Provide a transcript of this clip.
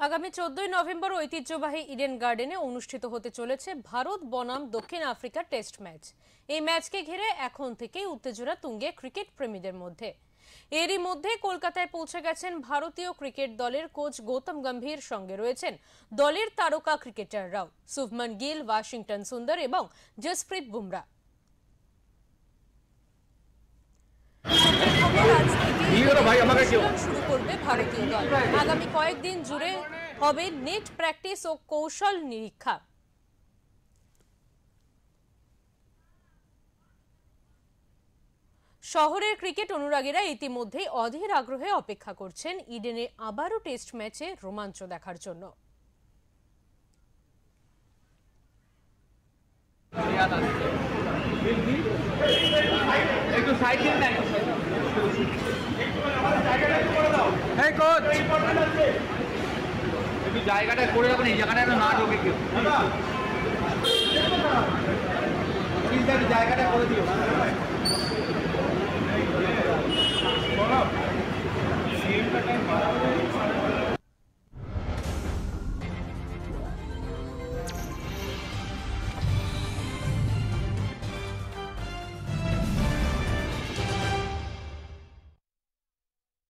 আগামী 14 নভেম্বর ঐতিহ্যবাহী ইডেন গার্ডেনে অনুষ্ঠিত হতে চলেছে ভারত বনাম দক্ষিণ আফ্রিকা টেস্ট ম্যাচ। এই ম্যাচকে ঘিরে এখন থেকেই উত্তেজনা তুঙ্গে ক্রিকেট প্রেমীদের মধ্যে। এরই মধ্যে কলকাতায় পৌঁছে গেছেন ভারতীয় ক্রিকেট দলের কোচ গৌতম গম্ভীর, সঙ্গে রয়েছেন দলের তারকা ক্রিকেটাররাও শুভমান গিল, ওয়াশিংটন সুন্দর এবং জসপ্রীত বুমরা। শুরু করবে ভারতীয় দল। আগামী কয়েকদিন জুড়ে হবে নেট প্র্যাকটিস ও কৌশল নিরীক্ষা। শহরের ক্রিকেট অনুরাগীরা ইতিমধ্যেই অধীর আগ্রহে অপেক্ষা করছেন ইডেনে আবারও টেস্ট ম্যাচে রোমাঞ্চ দেখার জন্য। জায়গাটা করে রাখুন, এই জায়গাটা না ঢোকে কেউ, জায়গাটা করে দিও।